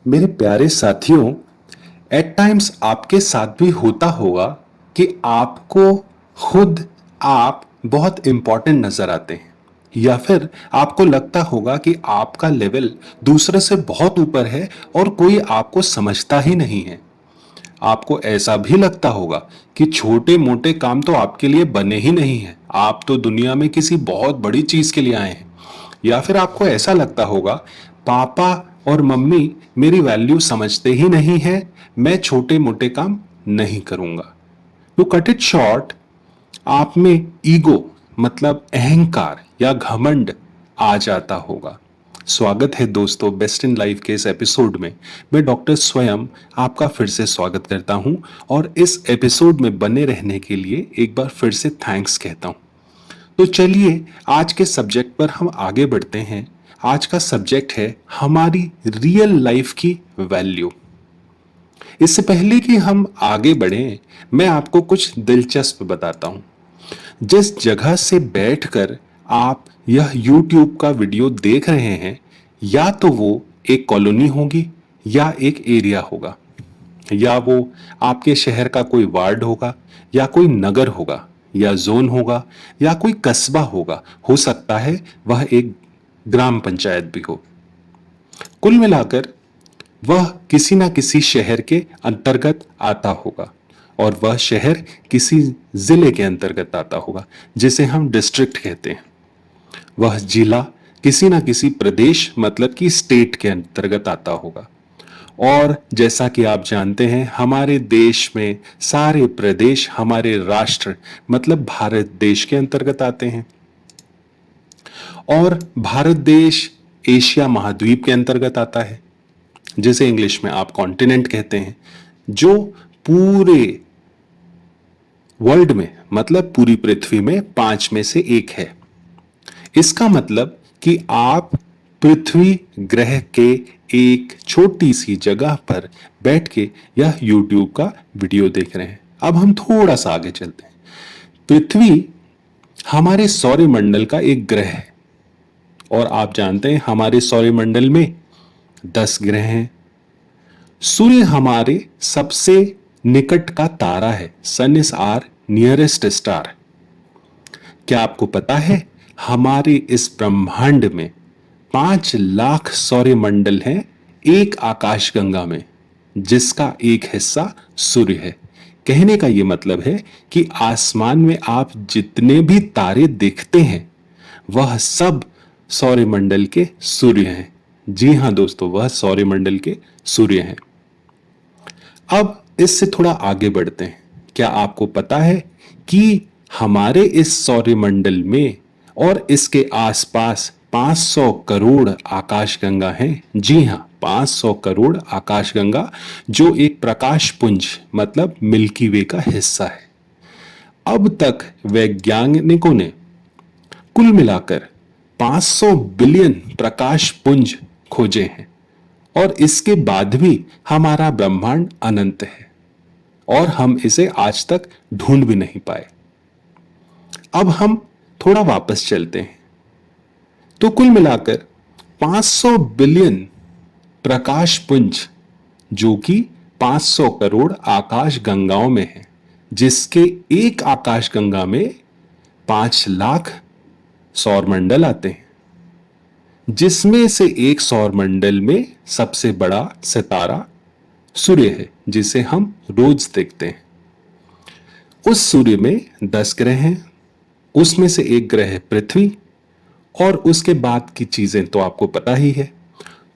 मेरे प्यारे साथियों, एट टाइम्स आपके साथ भी होता होगा कि आपको खुद आप बहुत इंपॉर्टेंट नजर आते हैं या फिर आपको लगता होगा कि आपका लेवल दूसरे से बहुत ऊपर है और कोई आपको समझता ही नहीं है। आपको ऐसा भी लगता होगा कि छोटे मोटे काम तो आपके लिए बने ही नहीं हैं, आप तो दुनिया में किसी बहुत बड़ी चीज के लिए आए हैं। या फिर आपको ऐसा लगता होगा पापा और मम्मी मेरी वैल्यू समझते ही नहीं है, मैं छोटे मोटे काम नहीं करूंगा। टू कट इट शॉर्ट, आप में ईगो मतलब अहंकार या घमंड आ जाता होगा। स्वागत है दोस्तों बेस्ट इन लाइफ के इस एपिसोड में। मैं डॉक्टर स्वयं आपका फिर से स्वागत करता हूं और इस एपिसोड में बने रहने के लिए एक बार फिर से थैंक्स कहता हूं। तो चलिए आज के सब्जेक्ट पर हम आगे बढ़ते हैं। आज का सब्जेक्ट है हमारी रियल लाइफ की वैल्यू। इससे पहले कि हम आगे बढ़ें, मैं आपको कुछ दिलचस्प बताता हूं। जिस जगह से बैठकर आप यह YouTube का वीडियो देख रहे हैं, या तो वो एक कॉलोनी होगी या एक एरिया होगा, या वो आपके शहर का कोई वार्ड होगा या कोई नगर होगा या जोन होगा या कोई कस्बा होगा, हो सकता है वह एक ग्राम पंचायत भी हो। कुल मिलाकर वह किसी ना किसी शहर के अंतर्गत आता होगा और वह शहर किसी जिले के अंतर्गत आता होगा जिसे हम डिस्ट्रिक्ट कहते हैं। वह जिला किसी ना किसी प्रदेश मतलब कि स्टेट के अंतर्गत आता होगा। और जैसा कि आप जानते हैं, हमारे देश में सारे प्रदेश हमारे राष्ट्र मतलब भारत देश के अंतर्गत आते हैं। और भारत देश एशिया महाद्वीप के अंतर्गत आता है, जिसे इंग्लिश में आप कॉन्टिनेंट कहते हैं, जो पूरे वर्ल्ड में मतलब पूरी पृथ्वी में 5 में से एक है। इसका मतलब कि आप पृथ्वी ग्रह के एक छोटी सी जगह पर बैठ के यह YouTube का वीडियो देख रहे हैं। अब हम थोड़ा सा आगे चलते हैं। पृथ्वी हमारे सौरमंडल का एक ग्रह है और आप जानते हैं हमारे सौरमंडल में 10 ग्रह हैं। सूर्य हमारे सबसे निकट का तारा है। सन इज आर नियरेस्ट स्टार। क्या आपको पता है हमारे इस ब्रह्मांड में 5 लाख सौरमंडल हैं एक आकाशगंगा में, जिसका एक हिस्सा सूर्य है। कहने का यह मतलब है कि आसमान में आप जितने भी तारे देखते हैं वह सब सौरमंडल के सूर्य हैं। जी हां दोस्तों, वह सौरमंडल के सूर्य हैं। अब इससे थोड़ा आगे बढ़ते हैं। क्या आपको पता है कि हमारे इस सौरमंडल में और इसके आसपास 500 करोड़ आकाशगंगा हैं? जी हां, 500 करोड़ आकाशगंगा, जो एक प्रकाश पुंज मतलब मिल्की वे का हिस्सा है। अब तक वैज्ञानिकों ने कुल मिलाकर 500 बिलियन प्रकाश पुंज खोजे हैं और इसके बाद भी हमारा ब्रह्मांड अनंत है और हम इसे आज तक ढूंढ भी नहीं पाए। अब हम थोड़ा वापस चलते हैं। तो कुल मिलाकर 500 बिलियन प्रकाश पुंज, जो कि 500 करोड़ आकाश गंगाओं में है, जिसके एक आकाश गंगा में 5 लाख सौरमंडल आते हैं, जिसमें से एक सौरमंडल में सबसे बड़ा सितारा सूर्य है, जिसे हम रोज देखते हैं। उस सूर्य में 10 ग्रह हैं, उसमें से एक ग्रह है पृथ्वी, और उसके बाद की चीजें तो आपको पता ही है।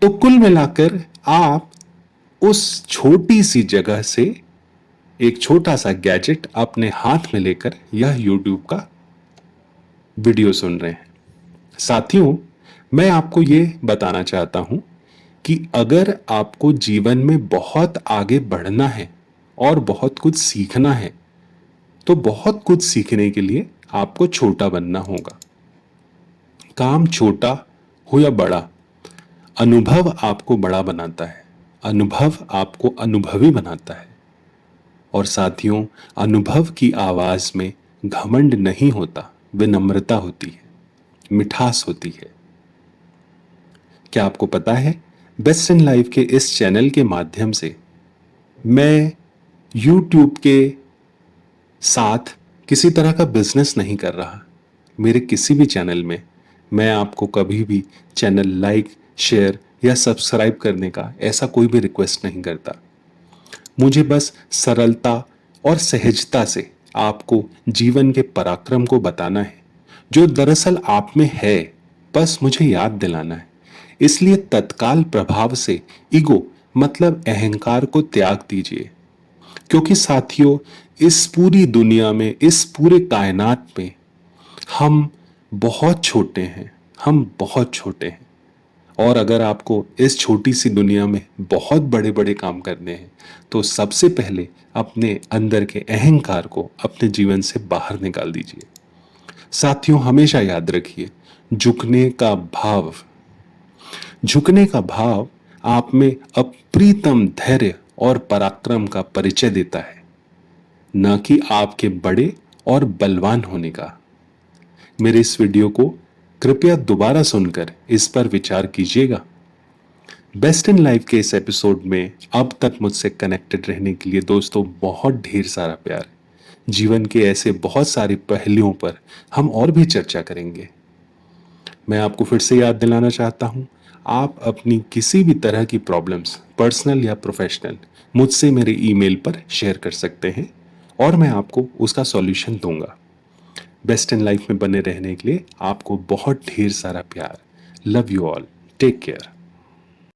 तो कुल मिलाकर आप उस छोटी सी जगह से एक छोटा सा गैजेट अपने हाथ में लेकर यह YouTube का वीडियो सुन रहे हैं। साथियों, मैं आपको यह बताना चाहता हूं कि अगर आपको जीवन में बहुत आगे बढ़ना है और बहुत कुछ सीखना है, तो बहुत कुछ सीखने के लिए आपको छोटा बनना होगा। काम छोटा हो या बड़ा, अनुभव आपको बड़ा बनाता है, अनुभव आपको अनुभवी बनाता है। और साथियों, अनुभव की आवाज में घमंड नहीं होता, विनम्रता होती है, मिठास होती है। क्या आपको पता है बेस्ट इन लाइफ के इस चैनल के माध्यम से मैं यूट्यूब के साथ किसी तरह का बिजनेस नहीं कर रहा। मेरे किसी भी चैनल में मैं आपको कभी भी चैनल लाइक, शेयर या सब्सक्राइब करने का ऐसा कोई भी रिक्वेस्ट नहीं करता। मुझे बस सरलता और सहजता से आपको जीवन के पराक्रम को बताना है जो दरअसल आप में है, बस मुझे याद दिलाना है। इसलिए तत्काल प्रभाव से ईगो मतलब अहंकार को त्याग दीजिए, क्योंकि साथियों इस पूरी दुनिया में, इस पूरे कायनात में हम बहुत छोटे हैं, हम बहुत छोटे हैं। और अगर आपको इस छोटी सी दुनिया में बहुत बड़े बड़े काम करने हैं तो सबसे पहले अपने अंदर के अहंकार को अपने जीवन से बाहर निकाल दीजिए। साथियों हमेशा याद रखिए, झुकने का भाव आप में अप्रीतम धैर्य और पराक्रम का परिचय देता है, न कि आपके बड़े और बलवान होने का। मेरे इस वीडियो को कृपया दोबारा सुनकर इस पर विचार कीजिएगा। बेस्ट इन लाइफ के इस एपिसोड में अब तक मुझसे कनेक्टेड रहने के लिए दोस्तों बहुत ढेर सारा प्यार। जीवन के ऐसे बहुत सारे पहलुओं पर हम और भी चर्चा करेंगे। मैं आपको फिर से याद दिलाना चाहता हूं, आप अपनी किसी भी तरह की प्रॉब्लम्स, पर्सनल या प्रोफेशनल, मुझसे मेरे ईमेल पर शेयर कर सकते हैं और मैं आपको उसका सॉल्यूशन दूंगा। बेस्ट इन लाइफ में बने रहने के लिए आपको बहुत ढेर सारा प्यार। Love you all, take care.